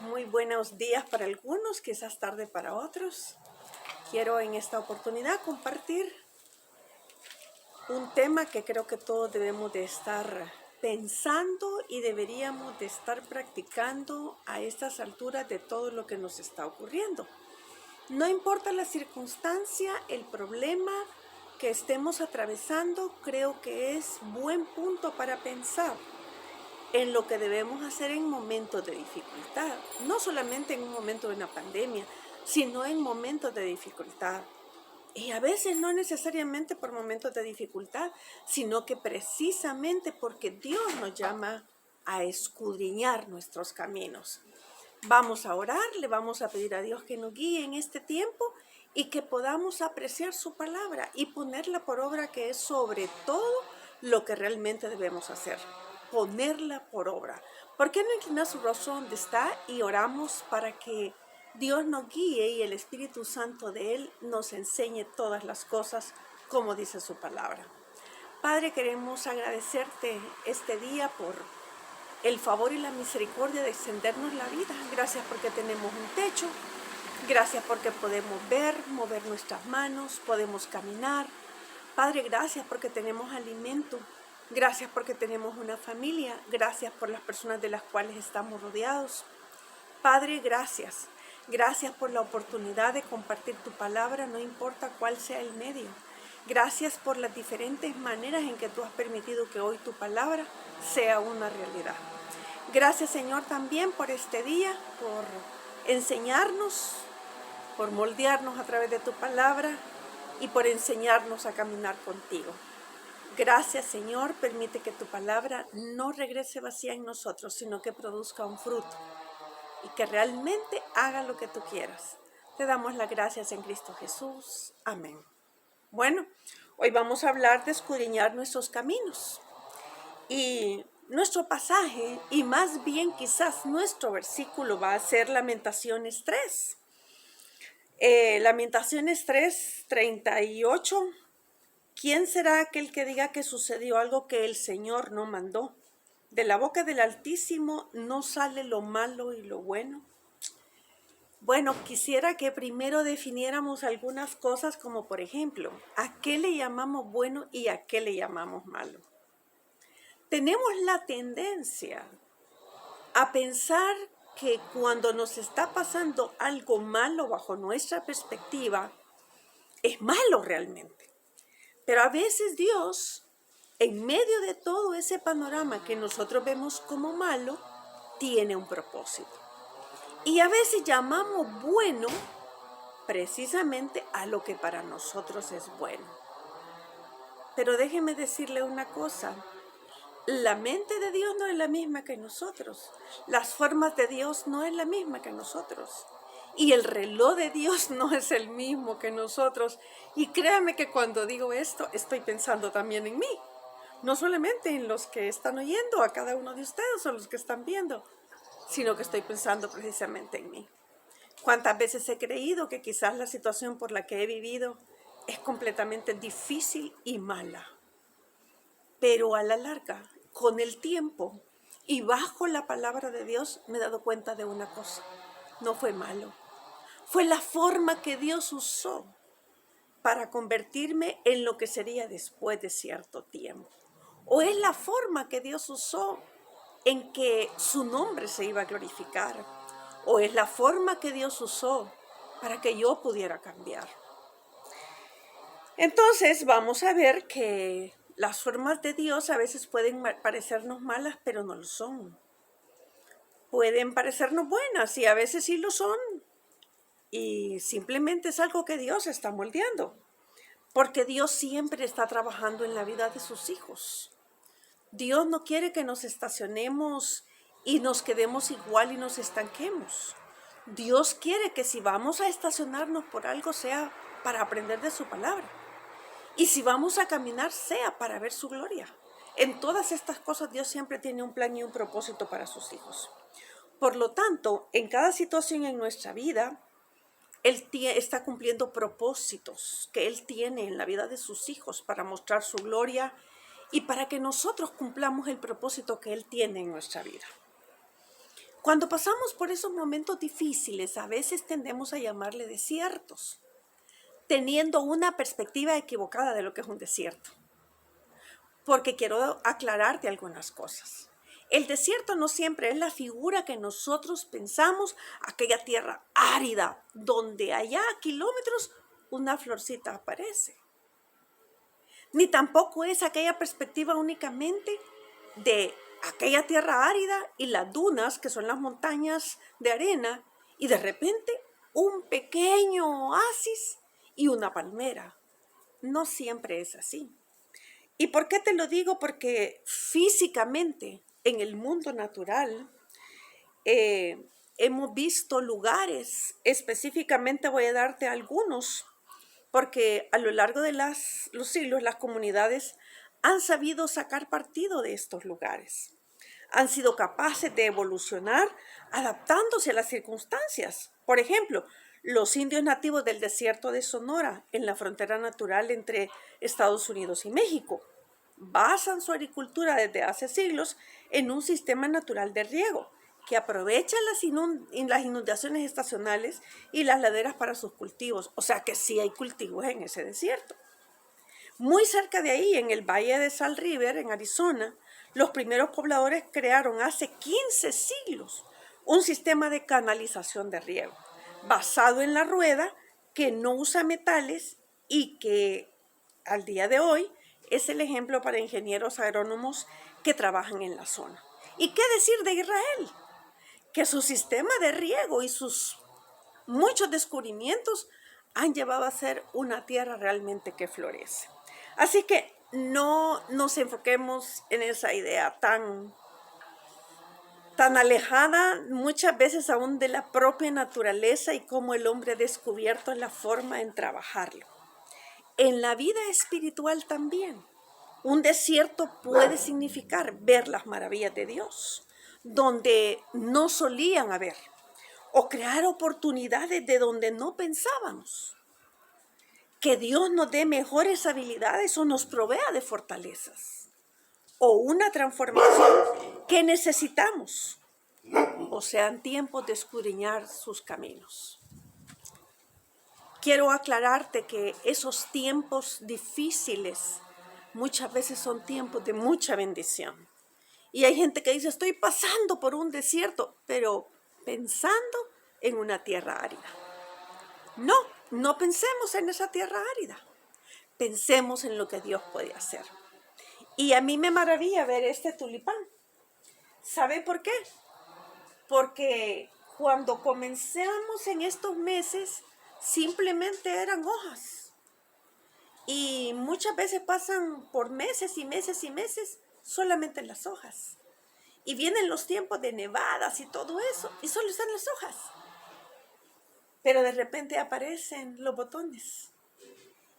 Muy buenos días para algunos, quizás tarde para otros. Quiero en esta oportunidad compartir un tema que creo que todos debemos de estar pensando y deberíamos de estar practicando a estas alturas de todo lo que nos está ocurriendo. No importa la circunstancia, el problema que estemos atravesando, creo que es buen punto para pensar en lo que debemos hacer en momentos de dificultad, no solamente en un momento de una pandemia, sino en momentos de dificultad. Y a veces no necesariamente por momentos de dificultad, sino que precisamente porque Dios nos llama a escudriñar nuestros caminos. Vamos a orar, le vamos a pedir a Dios que nos guíe en este tiempo y que podamos apreciar su palabra y ponerla por obra, que es sobre todo lo que realmente debemos hacer, ponerla por obra. ¿Por qué no inclinar su rostro donde está y oramos para que Dios nos guíe y el Espíritu Santo de Él nos enseñe todas las cosas como dice su palabra? Padre, queremos agradecerte este día por el favor y la misericordia de extendernos la vida. Gracias porque tenemos un techo, gracias porque podemos ver, mover nuestras manos, podemos caminar. Padre, gracias porque tenemos alimento, gracias porque tenemos una familia, gracias por las personas de las cuales estamos rodeados. Padre, gracias. Gracias por la oportunidad de compartir tu palabra, no importa cuál sea el medio. Gracias por las diferentes maneras en que tú has permitido que hoy tu palabra sea una realidad. Gracias, Señor, también por este día, por enseñarnos, por moldearnos a través de tu palabra y por enseñarnos a caminar contigo. Gracias, Señor, permite que tu palabra no regrese vacía en nosotros, sino que produzca un fruto y que realmente haga lo que tú quieras. Te damos las gracias en Cristo Jesús. Amén. Bueno, hoy vamos a hablar de escudriñar nuestros caminos. Y nuestro pasaje, y más bien quizás nuestro versículo, va a ser Lamentaciones 3. Lamentaciones 3, 38. ¿Quién será aquel que diga que sucedió algo que el Señor no mandó? De la boca del Altísimo no sale lo malo y lo bueno. Bueno, quisiera que primero definiéramos algunas cosas, como por ejemplo, ¿a qué le llamamos bueno y a qué le llamamos malo? Tenemos la tendencia a pensar que cuando nos está pasando algo malo bajo nuestra perspectiva, es malo realmente. Pero a veces Dios, en medio de todo ese panorama que nosotros vemos como malo, tiene un propósito. Y a veces llamamos bueno precisamente a lo que para nosotros es bueno. Pero déjeme decirle una cosa, la mente de Dios no es la misma que nosotros, las formas de Dios no es la misma que nosotros, y el reloj de Dios no es el mismo que nosotros. Y créame que cuando digo esto, estoy pensando también en mí, no solamente en los que están oyendo, a cada uno de ustedes o los que están viendo, sino que estoy pensando precisamente en mí. ¿Cuántas veces he creído que quizás la situación por la que he vivido es completamente difícil y mala? Pero a la larga, con el tiempo y bajo la palabra de Dios, me he dado cuenta de una cosa. No fue malo. Fue la forma que Dios usó para convertirme en lo que sería después de cierto tiempo. O es la forma que Dios usó en que su nombre se iba a glorificar. O es la forma que Dios usó para que yo pudiera cambiar. Entonces vamos a ver que las formas de Dios a veces pueden parecernos malas, pero no lo son. Pueden parecernos buenas y a veces sí lo son. Y simplemente es algo que Dios está moldeando. Porque Dios siempre está trabajando en la vida de sus hijos. Dios no quiere que nos estacionemos y nos quedemos igual y nos estanquemos. Dios quiere que si vamos a estacionarnos por algo sea para aprender de su palabra. Y si vamos a caminar sea para ver su gloria. En todas estas cosas Dios siempre tiene un plan y un propósito para sus hijos. Por lo tanto, en cada situación en nuestra vida, Él está cumpliendo propósitos que Él tiene en la vida de sus hijos para mostrar su gloria y para que nosotros cumplamos el propósito que Él tiene en nuestra vida. Cuando pasamos por esos momentos difíciles, a veces tendemos a llamarle desiertos, teniendo una perspectiva equivocada de lo que es un desierto. Porque quiero aclararte algunas cosas. El desierto no siempre es la figura que nosotros pensamos, aquella tierra árida, donde allá a kilómetros una florcita aparece. Ni tampoco es aquella perspectiva únicamente de aquella tierra árida y las dunas, que son las montañas de arena, y de repente un pequeño oasis y una palmera. No siempre es así. ¿Y por qué te lo digo? Porque físicamente en el mundo natural hemos visto lugares, específicamente voy a darte algunos, porque a lo largo de los siglos las comunidades han sabido sacar partido de estos lugares. Han sido capaces de evolucionar adaptándose a las circunstancias. Por ejemplo, los indios nativos del desierto de Sonora, en la frontera natural entre Estados Unidos y México, basan su agricultura desde hace siglos en un sistema natural de riego que aprovecha las inundaciones estacionales y las laderas para sus cultivos. O sea que sí hay cultivos en ese desierto. Muy cerca de ahí, en el valle de Salt River, en Arizona, los primeros pobladores crearon hace 15 siglos un sistema de canalización de riego basado en la rueda que no usa metales y que al día de hoy es el ejemplo para ingenieros agrónomos que trabajan en la zona. ¿Y qué decir de Israel? Que su sistema de riego y sus muchos descubrimientos han llevado a ser una tierra realmente que florece. Así que no nos enfoquemos en esa idea tan alejada muchas veces aún de la propia naturaleza y cómo el hombre ha descubierto la forma en trabajarlo. En la vida espiritual también, un desierto puede significar ver las maravillas de Dios, donde no solían haber, o crear oportunidades de donde no pensábamos. Que Dios nos dé mejores habilidades o nos provea de fortalezas, o una transformación que necesitamos, o sean tiempos de escudriñar sus caminos. Quiero aclararte que esos tiempos difíciles muchas veces son tiempos de mucha bendición. Y hay gente que dice, estoy pasando por un desierto, pero pensando en una tierra árida. No, no pensemos en esa tierra árida. Pensemos en lo que Dios puede hacer. Y a mí me maravilla ver este tulipán. ¿Sabe por qué? Porque cuando comenzamos en estos meses, simplemente eran hojas. Y muchas veces pasan por meses y meses y meses solamente en las hojas. Y vienen los tiempos de nevadas y todo eso, y solo están las hojas. Pero de repente aparecen los botones.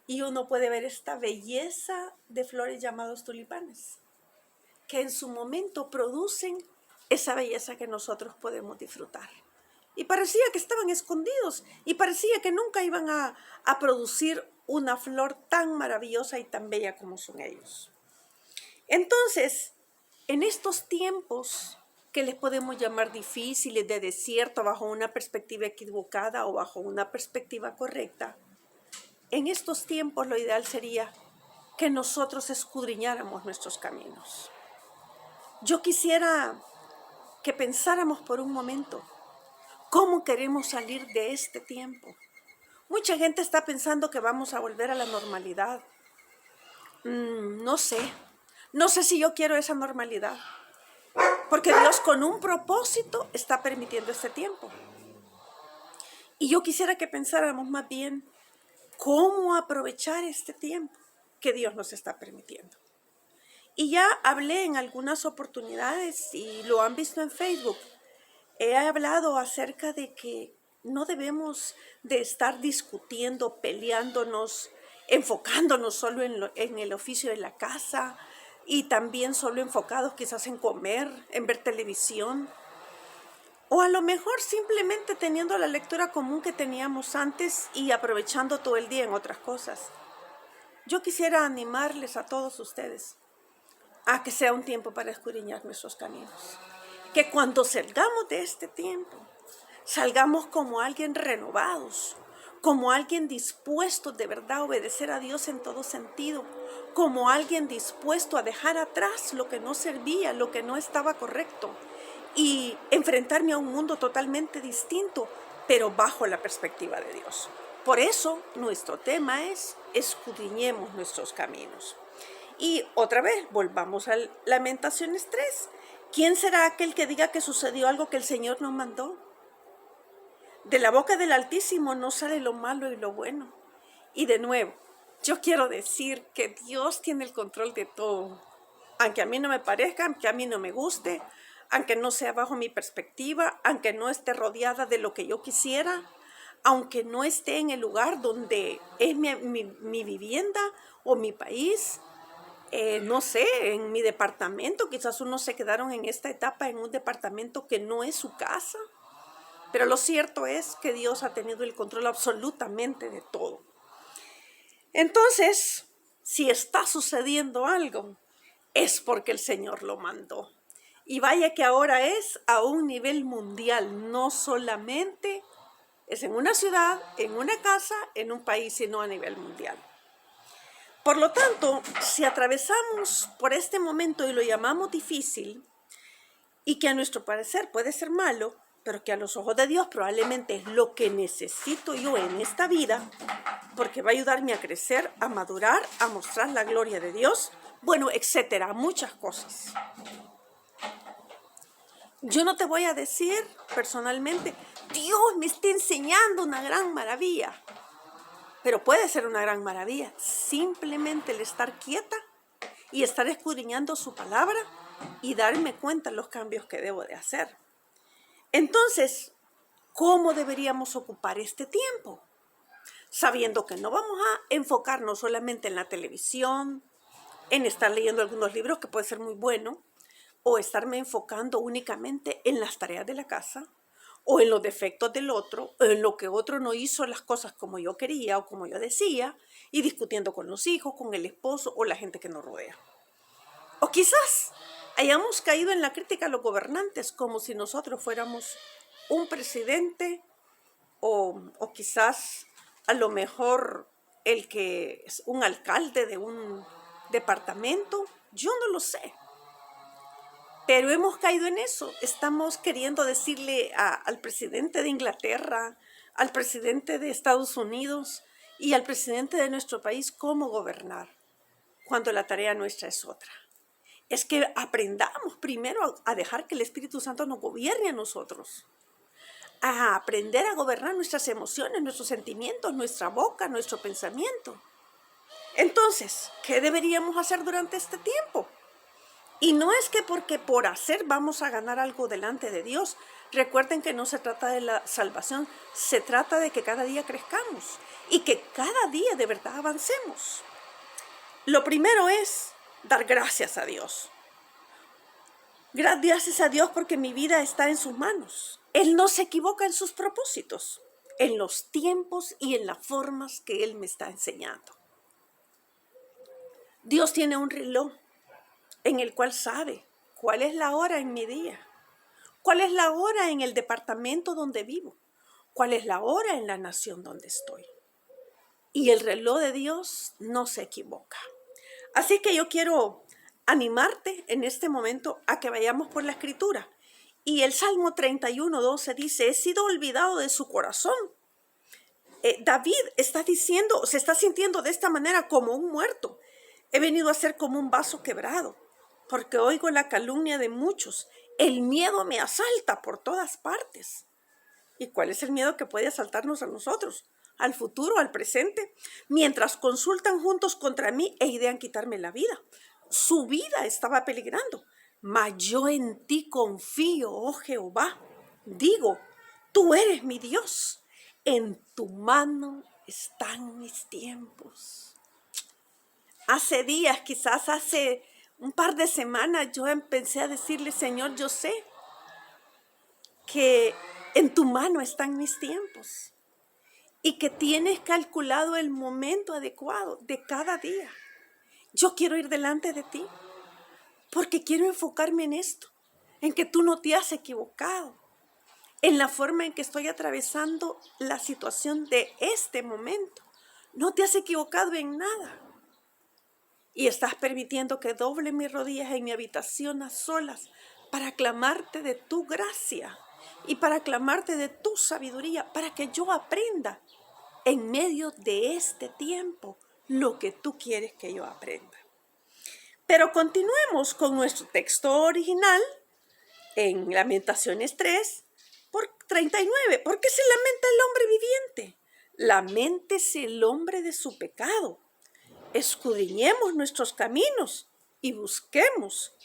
Y uno puede ver esta belleza de flores llamados tulipanes, que en su momento producen esa belleza que nosotros podemos disfrutar. Y parecía que estaban escondidos y parecía que nunca iban a producir una flor tan maravillosa y tan bella como son ellos. Entonces, en estos tiempos que les podemos llamar difíciles, de desierto, bajo una perspectiva equivocada o bajo una perspectiva correcta, en estos tiempos lo ideal sería que nosotros escudriñáramos nuestros caminos. Yo quisiera que pensáramos por un momento cómo queremos salir de este tiempo. Mucha gente está pensando que vamos a volver a la normalidad. No sé si yo quiero esa normalidad, porque Dios con un propósito está permitiendo este tiempo. Y yo quisiera que pensáramos más bien cómo aprovechar este tiempo que Dios nos está permitiendo. Y ya hablé en algunas oportunidades y lo han visto en Facebook. He hablado acerca de que no debemos de estar discutiendo, peleándonos, enfocándonos solo en el oficio de la casa y también solo enfocados quizás en comer, en ver televisión. O a lo mejor simplemente teniendo la lectura común que teníamos antes y aprovechando todo el día en otras cosas. Yo quisiera animarles a todos ustedes a que sea un tiempo para escudriñar nuestros caminos. que cuando salgamos de este tiempo, salgamos como alguien renovados, como alguien dispuesto de verdad a obedecer a Dios en todo sentido, como alguien dispuesto a dejar atrás lo que no servía, lo que no estaba correcto, y enfrentarme a un mundo totalmente distinto, pero bajo la perspectiva de Dios. Por eso nuestro tema es: escudriñemos nuestros caminos. Y otra vez, volvamos a Lamentaciones 3. ¿Quién será aquel que diga que sucedió algo que el Señor nos mandó? De la boca del Altísimo no sale lo malo y lo bueno. Y de nuevo, yo quiero decir que Dios tiene el control de todo. Aunque a mí no me parezca, aunque a mí no me guste, aunque no sea bajo mi perspectiva, aunque no esté rodeada de lo que yo quisiera, aunque no esté en el lugar donde es mi vivienda o mi país, no sé, en mi departamento. Quizás unos se quedaron en esta etapa en un departamento que no es su casa, pero lo cierto es que Dios ha tenido el control absolutamente de todo. Entonces, si está sucediendo algo, es porque el Señor lo mandó. Y vaya que ahora es a un nivel mundial, no solamente es en una ciudad, en una casa, en un país, sino a nivel mundial. Por lo tanto, si atravesamos por este momento y lo llamamos difícil, y que a nuestro parecer puede ser malo, pero que a los ojos de Dios probablemente es lo que necesito yo en esta vida, porque va a ayudarme a crecer, a madurar, a mostrar la gloria de Dios, bueno, etcétera, muchas cosas. Yo no te voy a decir personalmente: Dios me está enseñando una gran maravilla. Pero puede ser una gran maravilla simplemente el estar quieta y estar escudriñando su palabra y darme cuenta de los cambios que debo de hacer. Entonces, ¿cómo deberíamos ocupar este tiempo? Sabiendo que no vamos a enfocarnos solamente en la televisión, en estar leyendo algunos libros, que puede ser muy bueno, o estarme enfocando únicamente en las tareas de la casa, o en los defectos del otro, o en lo que otro no hizo las cosas como yo quería o como yo decía, y discutiendo con los hijos, con el esposo o la gente que nos rodea. O quizás hayamos caído en la crítica a los gobernantes como si nosotros fuéramos un presidente o quizás a lo mejor el que es un alcalde de un departamento. Yo no lo sé. Pero hemos caído en eso. Estamos queriendo decirle al presidente de Inglaterra, al presidente de Estados Unidos y al presidente de nuestro país cómo gobernar, cuando la tarea nuestra es otra. Es que aprendamos primero a dejar que el Espíritu Santo nos gobierne a nosotros, a aprender a gobernar nuestras emociones, nuestros sentimientos, nuestra boca, nuestro pensamiento. Entonces, ¿qué deberíamos hacer durante este tiempo? Y no es que porque por hacer vamos a ganar algo delante de Dios. Recuerden que no se trata de la salvación, se trata de que cada día crezcamos y que cada día de verdad avancemos. Lo primero es dar gracias a Dios. Gracias a Dios porque mi vida está en sus manos. Él no se equivoca en sus propósitos, en los tiempos y en las formas que Él me está enseñando. Dios tiene un reloj en el cual sabe cuál es la hora en mi día, cuál es la hora en el departamento donde vivo, cuál es la hora en la nación donde estoy. Y el reloj de Dios no se equivoca. Así que yo quiero animarte en este momento a que vayamos por la Escritura. Y el Salmo 31:12 dice: he sido olvidado de su corazón. David está diciendo, se está sintiendo de esta manera como un muerto. He venido a ser como un vaso quebrado, porque oigo la calumnia de muchos. El miedo me asalta por todas partes. ¿Y cuál es el miedo que puede asaltarnos a nosotros? ¿Al futuro, al presente? Mientras consultan juntos contra mí e idean quitarme la vida. Su vida estaba peligrando. Mas yo en ti confío, oh Jehová. Digo, tú eres mi Dios. En tu mano están mis tiempos. Hace días, quizás hace un par de semanas, yo empecé a decirle: Señor, yo sé que en tu mano están mis tiempos y que tienes calculado el momento adecuado de cada día. Yo quiero ir delante de ti porque quiero enfocarme en esto. en que tú no te has equivocado, en la forma en que estoy atravesando la situación de este momento. No te has equivocado en nada. Y estás permitiendo que doble mis rodillas en mi habitación a solas para clamarte de tu gracia y para clamarte de tu sabiduría, para que yo aprenda en medio de este tiempo lo que tú quieres que yo aprenda. Pero continuemos con nuestro texto original en Lamentaciones 3, por 39. ¿Por qué se lamenta el hombre viviente? Laméntese el hombre de su pecado. Escudriñemos nuestros caminos y busquemos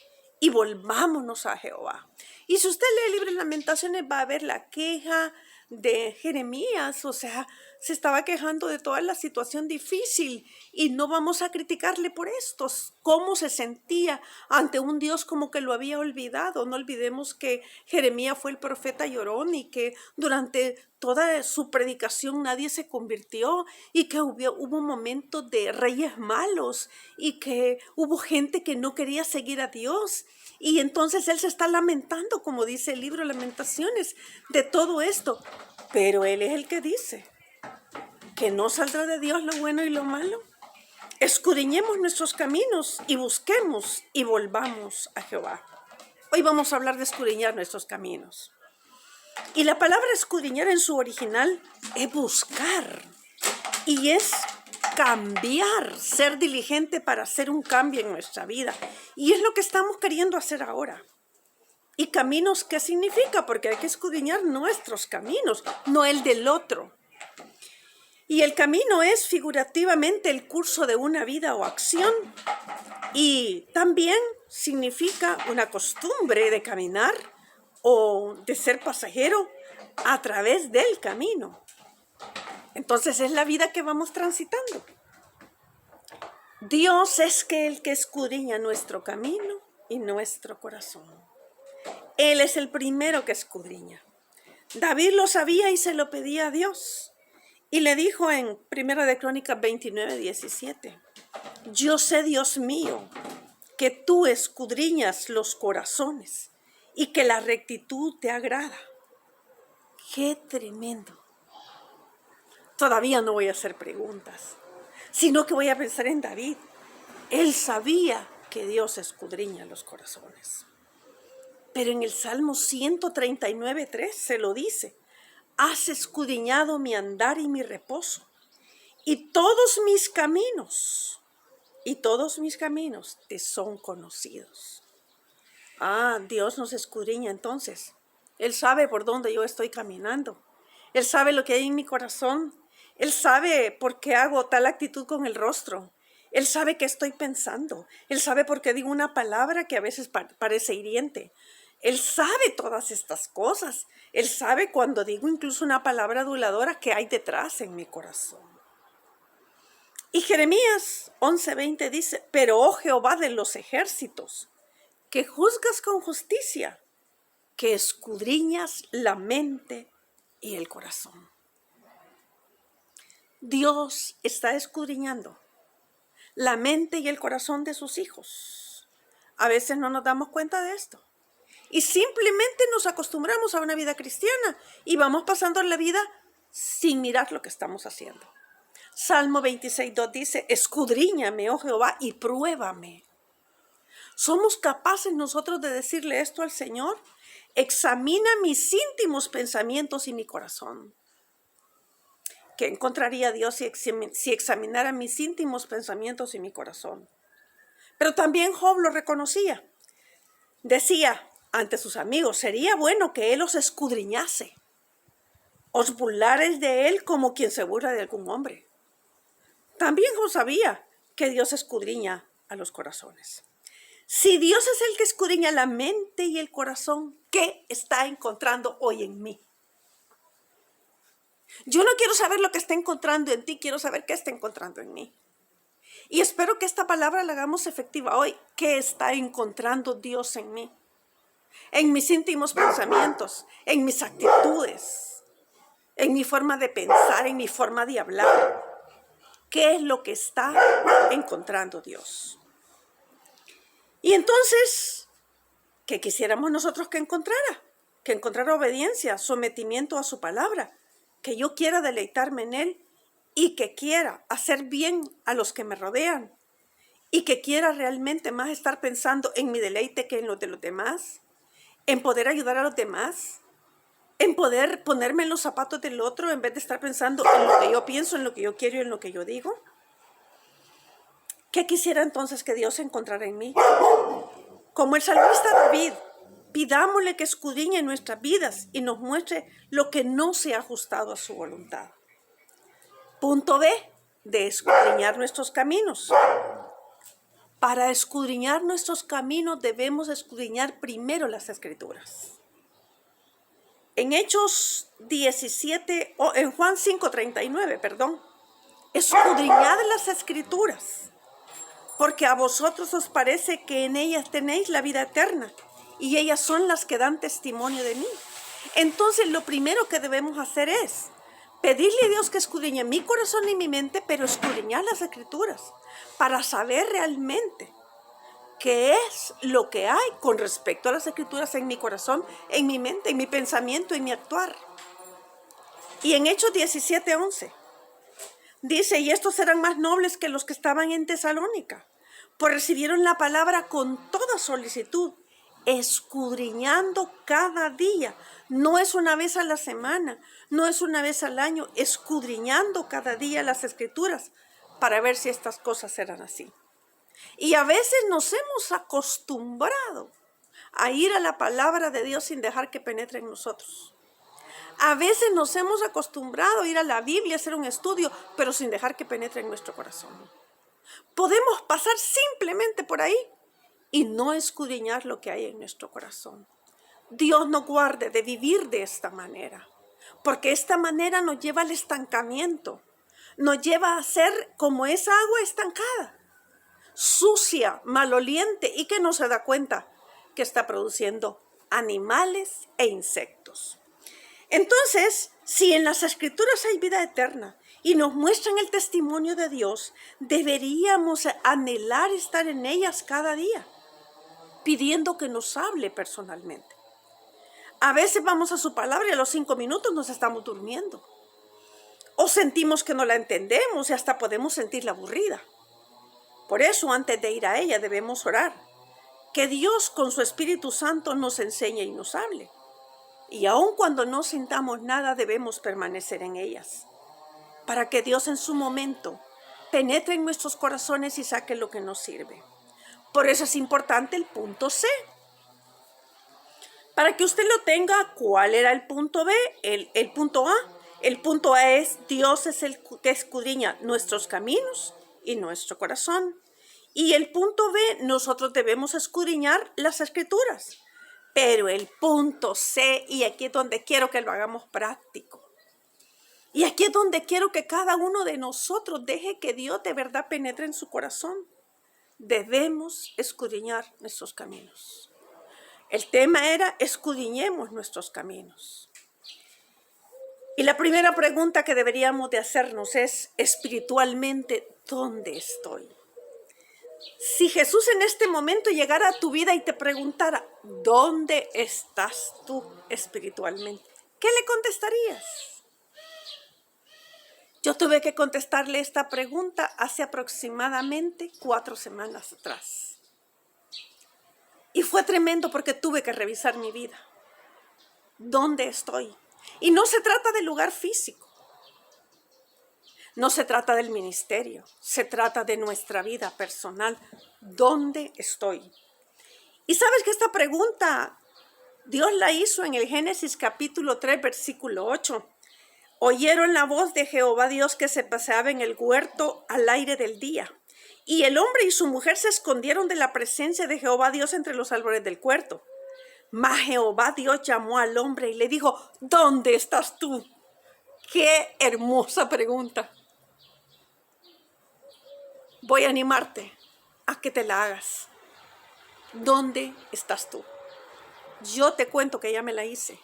y volvámonos a Jehová. Y si usted lee el libro de Lamentaciones, va a ver la queja de Jeremías, o sea, se estaba quejando de toda la situación difícil y no vamos a criticarle por esto, cómo se sentía ante un Dios como que lo había olvidado. No olvidemos que Jeremías fue el profeta llorón y que durante toda su predicación nadie se convirtió y que hubo momentos de reyes malos y que hubo gente que no quería seguir a Dios. Y entonces él se está lamentando, como dice el libro Lamentaciones, de todo esto. Pero él es el que dice que no saldrá de Dios lo bueno y lo malo. Escudriñemos nuestros caminos y busquemos y volvamos a Jehová. Hoy vamos a hablar de escudriñar nuestros caminos. Y la palabra escudriñar en su original es buscar y es cambiar, ser diligente para hacer un cambio en nuestra vida. Y es lo que estamos queriendo hacer ahora. ¿Y caminos qué significa? Porque hay que escudriñar nuestros caminos, no el del otro. Y el camino es figurativamente el curso de una vida o acción. Y también significa una costumbre de caminar o de ser pasajero a través del camino. Entonces es la vida que vamos transitando. Dios es el que escudriña nuestro camino y nuestro corazón. Él es el primero que escudriña. David lo sabía y se lo pedía a Dios. Y le dijo en 1 de Crónicas 29, 17, yo sé, Dios mío, que tú escudriñas los corazones y que la rectitud te agrada. ¡Qué tremendo! Todavía no voy a hacer preguntas, sino que voy a pensar en David. Él sabía que Dios escudriña los corazones. Pero en el Salmo 139, 3 se lo dice, has escudriñado mi andar y mi reposo, y todos mis caminos te son conocidos. Dios nos escudriña entonces. Él sabe por dónde yo estoy caminando. Él sabe lo que hay en mi corazón. Él sabe por qué hago tal actitud con el rostro. Él sabe qué estoy pensando. Él sabe por qué digo una palabra que a veces parece hiriente. Él sabe todas estas cosas. Él sabe cuando digo incluso una palabra aduladora que hay detrás en mi corazón. Y Jeremías 11:20 dice, pero oh Jehová de los ejércitos, que juzgas con justicia, que escudriñas la mente y el corazón. Dios está escudriñando la mente y el corazón de sus hijos. A veces no nos damos cuenta de esto. Y simplemente nos acostumbramos a una vida cristiana y vamos pasando la vida sin mirar lo que estamos haciendo. Salmo 26:2 dice, escudriñame, oh Jehová, y pruébame. ¿Somos capaces nosotros de decirle esto al Señor? Examina mis íntimos pensamientos y mi corazón. ¿Qué encontraría Dios si examinara mis íntimos pensamientos y mi corazón? Pero también Job lo reconocía. Decía ante sus amigos, sería bueno que él os escudriñase. Os burlares de él como quien se burla de algún hombre. También Job sabía que Dios escudriña a los corazones. Si Dios es el que escudriña la mente y el corazón, ¿qué está encontrando hoy en mí? Yo no quiero saber lo que está encontrando en ti, quiero saber qué está encontrando en mí. Y espero que esta palabra la hagamos efectiva hoy. ¿Qué está encontrando Dios en mí? En mis íntimos pensamientos, en mis actitudes, en mi forma de pensar, en mi forma de hablar. ¿Qué es lo que está encontrando Dios? Y entonces ¿Qué quisiéramos nosotros que encontrara? Que encontrara obediencia, sometimiento a su palabra, que yo quiera deleitarme en él y que quiera hacer bien a los que me rodean y que quiera realmente más estar pensando en mi deleite que en los de los demás, en poder ayudar a los demás, en poder ponerme en los zapatos del otro en vez de estar pensando en lo que yo pienso, en lo que yo quiero y en lo que yo digo. ¿Qué quisiera entonces que Dios encontrara en mí? Como el salmista David, pidámosle que escudriñe nuestras vidas y nos muestre lo que no se ha ajustado a su voluntad. Punto B, de escudriñar nuestros caminos. Para escudriñar nuestros caminos debemos escudriñar primero las Escrituras. En Hechos 17, en Juan 5:39, escudriñad las Escrituras, porque a vosotros os parece que en ellas tenéis la vida eterna, y ellas son las que dan testimonio de mí. Entonces lo primero que debemos hacer es pedirle a Dios que escudriñe mi corazón y mi mente, pero escudriñar las Escrituras, para saber realmente qué es lo que hay con respecto a las Escrituras en mi corazón, en mi mente, en mi pensamiento, en mi actuar. Y en Hechos 17:11 dice, y estos eran más nobles que los que estaban en Tesalónica, pues recibieron la palabra con toda solicitud, escudriñando cada día. No es una vez a la semana, no es una vez al año, escudriñando cada día las Escrituras para ver si estas cosas eran así. Y a veces nos hemos acostumbrado a ir a la palabra de Dios sin dejar que penetre en nosotros. A veces nos hemos acostumbrado a ir a la Biblia, a hacer un estudio, pero sin dejar que penetre en nuestro corazón. Podemos pasar simplemente por ahí y no escudriñar lo que hay en nuestro corazón. Dios nos guarde de vivir de esta manera, porque esta manera nos lleva al estancamiento, nos lleva a ser como esa agua estancada, sucia, maloliente y que no se da cuenta que está produciendo animales e insectos. Entonces, si en las Escrituras hay vida eterna y nos muestran el testimonio de Dios, deberíamos anhelar estar en ellas cada día, pidiendo que nos hable personalmente. A veces vamos a su palabra y a los 5 minutos nos estamos durmiendo. O sentimos que no la entendemos y hasta podemos sentirla aburrida. Por eso, antes de ir a ella, debemos orar. Que Dios con su Espíritu Santo nos enseñe y nos hable. Y aun cuando no sintamos nada, debemos permanecer en ellas, para que Dios en su momento penetre en nuestros corazones y saque lo que nos sirve. Por eso es importante el punto C. Para que usted lo tenga, ¿cuál era el punto B? El punto A. El punto A es, Dios es el que escudriña nuestros caminos y nuestro corazón. Y el punto B, nosotros debemos escudriñar las Escrituras. Pero el punto C, y aquí es donde quiero que lo hagamos práctico. Y aquí es donde quiero que cada uno de nosotros deje que Dios de verdad penetre en su corazón. Debemos escudriñar nuestros caminos. El tema era, escudriñemos nuestros caminos. Y la primera pregunta que deberíamos de hacernos es, espiritualmente, ¿dónde estoy? Si Jesús en este momento llegara a tu vida y te preguntara, ¿dónde estás tú espiritualmente? ¿Qué le contestarías? Yo tuve que contestarle esta pregunta hace aproximadamente 4 semanas atrás. Y fue tremendo porque tuve que revisar mi vida. ¿Dónde estoy? Y no se trata del lugar físico. No se trata del ministerio, se trata de nuestra vida personal. ¿Dónde estoy? Y sabes que esta pregunta Dios la hizo en el Génesis capítulo 3, versículo 8. Oyeron la voz de Jehová Dios que se paseaba en el huerto al aire del día. Y el hombre y su mujer se escondieron de la presencia de Jehová Dios entre los árboles del huerto. Mas Jehová Dios llamó al hombre y le dijo, ¿dónde estás tú? ¡Qué hermosa pregunta! Voy a animarte a que te la hagas. ¿Dónde estás tú? Yo te cuento que ya me la hice.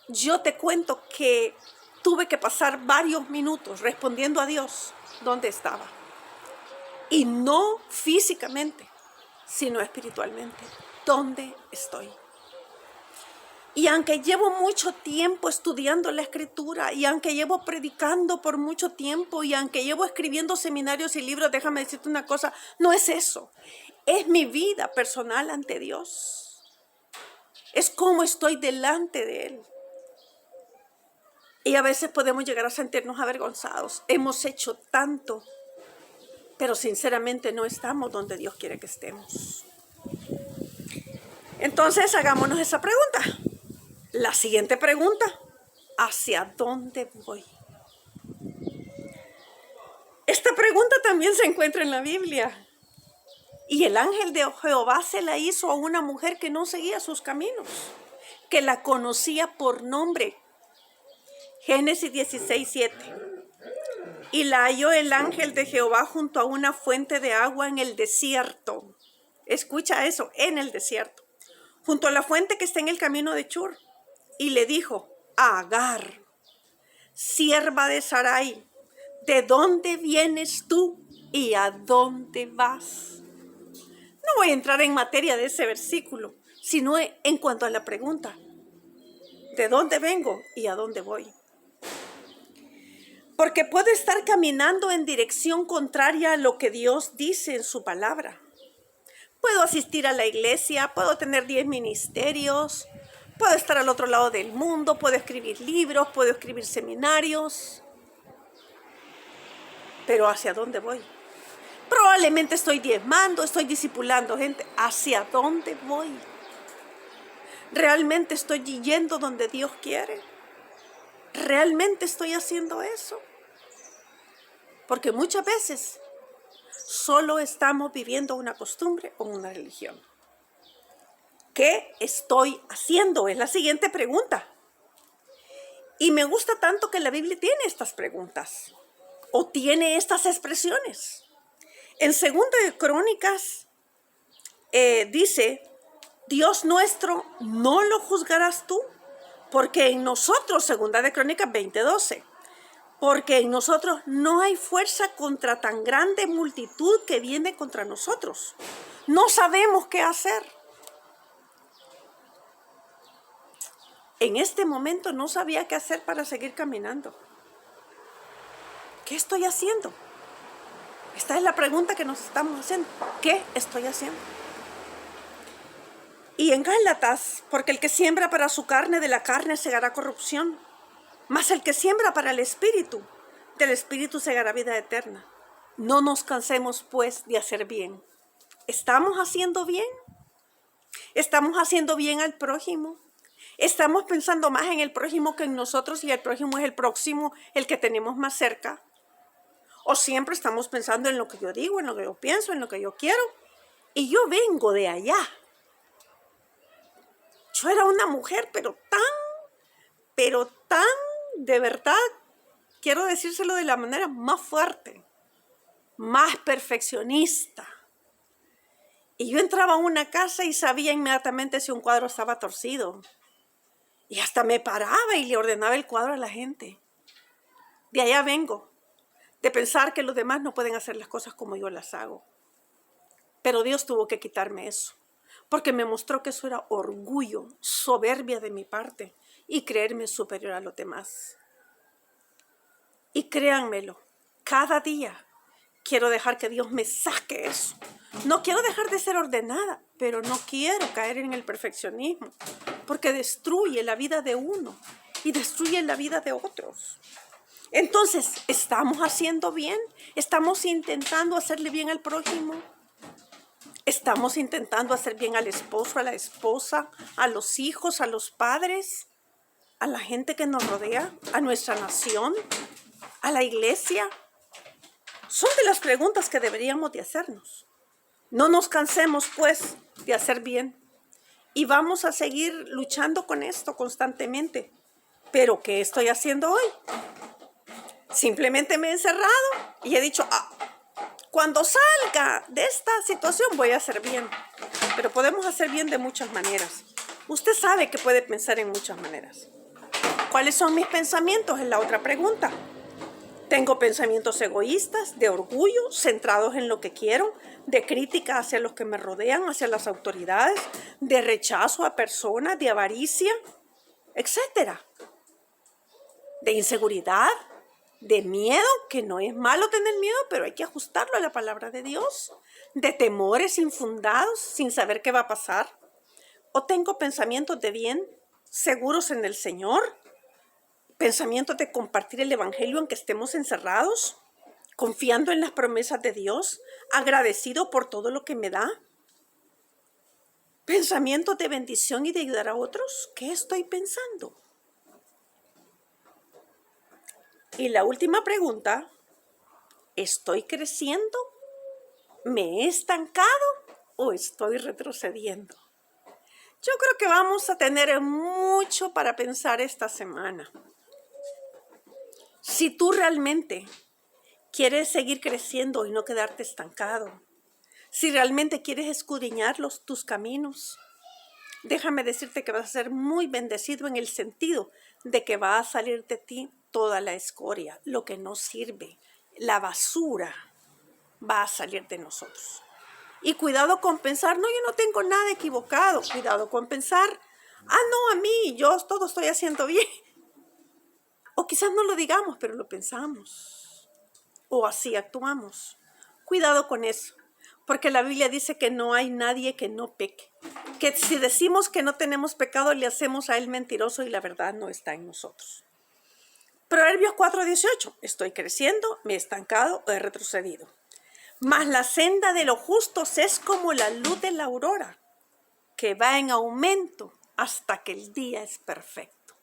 Yo te cuento que tuve que pasar varios minutos respondiendo a Dios dónde estaba. Y no físicamente, sino espiritualmente. ¿dónde estoy? Y aunque llevo mucho tiempo estudiando la Escritura, y aunque llevo predicando por mucho tiempo, y aunque llevo escribiendo seminarios y libros, déjame decirte una cosa, no es eso. Es mi vida personal ante Dios. Es cómo estoy delante de Él. Y a veces podemos llegar a sentirnos avergonzados. Hemos hecho tanto, pero sinceramente no estamos donde Dios quiere que estemos. Entonces hagámonos esa pregunta. La siguiente pregunta, ¿hacia dónde voy? Esta pregunta también se encuentra en la Biblia. Y el ángel de Jehová se la hizo a una mujer que no seguía sus caminos, que la conocía por nombre. Génesis 16:7. Y la halló el ángel de Jehová junto a una fuente de agua en el desierto. Escucha eso, en el desierto. Junto a la fuente que está en el camino de Chur. Y le dijo, Agar, sierva de Sarai, ¿de dónde vienes tú y a dónde vas? No voy a entrar en materia de ese versículo, sino en cuanto a la pregunta, ¿de dónde vengo y a dónde voy? Porque puedo estar caminando en dirección contraria a lo que Dios dice en su palabra. Puedo asistir a la iglesia, puedo tener 10 ministerios, puedo estar al otro lado del mundo, puedo escribir libros, puedo escribir seminarios. Pero ¿hacia dónde voy? Probablemente estoy diezmando, estoy discipulando gente. ¿Hacia dónde voy? ¿Realmente estoy yendo donde Dios quiere? ¿Realmente estoy haciendo eso? Porque muchas veces solo estamos viviendo una costumbre o una religión. ¿Qué estoy haciendo? Es la siguiente pregunta. Y me gusta tanto que la Biblia tiene estas preguntas o tiene estas expresiones. En 2 de Crónicas dice, Dios nuestro, ¿no lo juzgarás tú? Porque en nosotros, 2 de Crónicas 20:12, porque en nosotros no hay fuerza contra tan grande multitud que viene contra nosotros. No sabemos qué hacer. En este momento no sabía qué hacer para seguir caminando. ¿Qué estoy haciendo? Esta es la pregunta que nos estamos haciendo. ¿Qué estoy haciendo? Y en Gálatas, porque el que siembra para su carne, de la carne segará corrupción. Mas el que siembra para el Espíritu, del Espíritu segará vida eterna. No nos cansemos, pues, de hacer bien. ¿Estamos haciendo bien? ¿Estamos haciendo bien al prójimo? ¿Estamos pensando más en el prójimo que en nosotros y el prójimo es el próximo, el que tenemos más cerca? ¿O siempre estamos pensando en lo que yo digo, en lo que yo pienso, en lo que yo quiero? Y yo vengo de allá. Yo era una mujer, pero tan, de verdad, quiero decírselo de la manera más fuerte, más perfeccionista. Y yo entraba a una casa y sabía inmediatamente si un cuadro estaba torcido. Y hasta me paraba y le ordenaba el cuadro a la gente. De allá vengo, de pensar que los demás no pueden hacer las cosas como yo las hago. Pero Dios tuvo que quitarme eso, porque me mostró que eso era orgullo, soberbia de mi parte y creerme superior a los demás. Y créanmelo, cada día quiero dejar que Dios me saque eso. No quiero dejar de ser ordenada, pero no quiero caer en el perfeccionismo, porque destruye la vida de uno y destruye la vida de otros. Entonces, ¿estamos haciendo bien? ¿Estamos intentando hacerle bien al prójimo? ¿Estamos intentando hacer bien al esposo, a la esposa, a los hijos, a los padres, a la gente que nos rodea, a nuestra nación, a la iglesia? Son de las preguntas que deberíamos de hacernos. No nos cansemos, pues, de hacer bien. Y vamos a seguir luchando con esto constantemente. ¿Pero qué estoy haciendo hoy? Simplemente me he encerrado y he dicho, cuando salga de esta situación voy a hacer bien. Pero podemos hacer bien de muchas maneras. Usted sabe que puede pensar en muchas maneras. ¿Cuáles son mis pensamientos? Es la otra pregunta. Tengo pensamientos egoístas, de orgullo, centrados en lo que quiero, de crítica hacia los que me rodean, hacia las autoridades, de rechazo a personas, de avaricia, etcétera. De inseguridad, de miedo, que no es malo tener miedo, pero hay que ajustarlo a la palabra de Dios. De temores infundados, sin saber qué va a pasar. O tengo pensamientos de bien, seguros en el Señor. Pensamientos de compartir el evangelio aunque estemos encerrados, confiando en las promesas de Dios, agradecido por todo lo que me da. Pensamientos de bendición y de ayudar a otros. ¿Qué estoy pensando? Y la última pregunta, ¿estoy creciendo? ¿Me he estancado o estoy retrocediendo? Yo creo que vamos a tener mucho para pensar esta semana. Si tú realmente quieres seguir creciendo y no quedarte estancado, si realmente quieres escudriñar tus caminos, déjame decirte que vas a ser muy bendecido en el sentido de que va a salir de ti toda la escoria, lo que no sirve, la basura va a salir de nosotros. Y cuidado con pensar, no, yo no tengo nada equivocado. Cuidado con pensar, no, a mí, yo todo estoy haciendo bien. O quizás no lo digamos, pero lo pensamos. O así actuamos. Cuidado con eso, porque la Biblia dice que no hay nadie que no peque. Que si decimos que no tenemos pecado, le hacemos a él mentiroso y la verdad no está en nosotros. Proverbios 4:18. Estoy creciendo, me he estancado o he retrocedido. Mas la senda de los justos es como la luz de la aurora, que va en aumento hasta que el día es perfecto.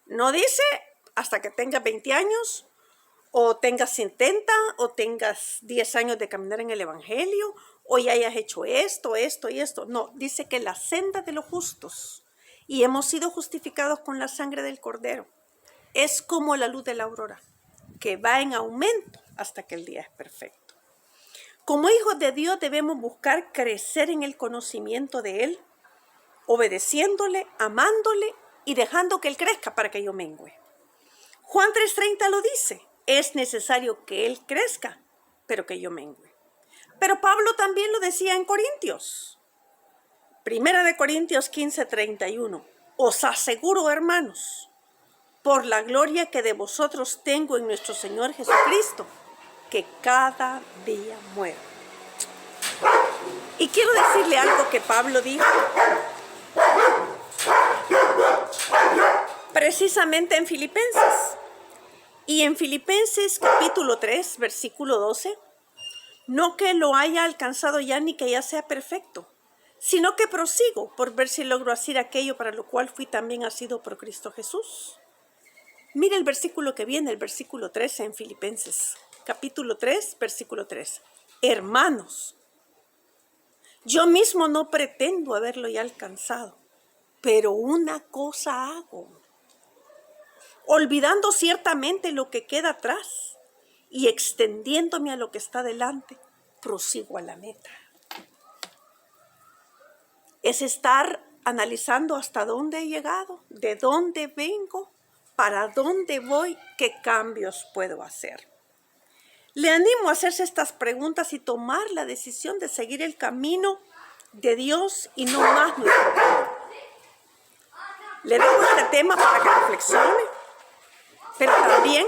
No dice hasta que tengas 20 años, o tengas 70, o tengas 10 años de caminar en el evangelio, o ya hayas hecho esto, esto y esto. No, dice que la senda de los justos, y hemos sido justificados con la sangre del Cordero, es como la luz de la aurora, que va en aumento hasta que el día es perfecto. Como hijos de Dios debemos buscar crecer en el conocimiento de Él, obedeciéndole, amándole y dejando que Él crezca para que yo mengüe. Juan 3:30 lo dice, es necesario que Él crezca, pero que yo mengüe. Pero Pablo también lo decía en Corintios. Primera de Corintios 15:31, os aseguro, hermanos, por la gloria que de vosotros tengo en nuestro Señor Jesucristo, que cada día muero. Y quiero decirle algo que Pablo dijo precisamente en Filipenses. Y en Filipenses capítulo 3, versículo 12, no que lo haya alcanzado ya ni que ya sea perfecto, sino que prosigo por ver si logro hacer aquello para lo cual fui también asido por Cristo Jesús. Mira el versículo que viene, el versículo 13 en Filipenses, capítulo 3, versículo 3. Hermanos, yo mismo no pretendo haberlo ya alcanzado, pero una cosa hago, olvidando ciertamente lo que queda atrás y extendiéndome a lo que está delante, prosigo a la meta. Es estar analizando hasta dónde he llegado, de dónde vengo, para dónde voy, qué cambios puedo hacer. Le animo a hacerse estas preguntas y tomar la decisión de seguir el camino de Dios y no más nuestro camino. Le dejo este tema para que reflexione, pero también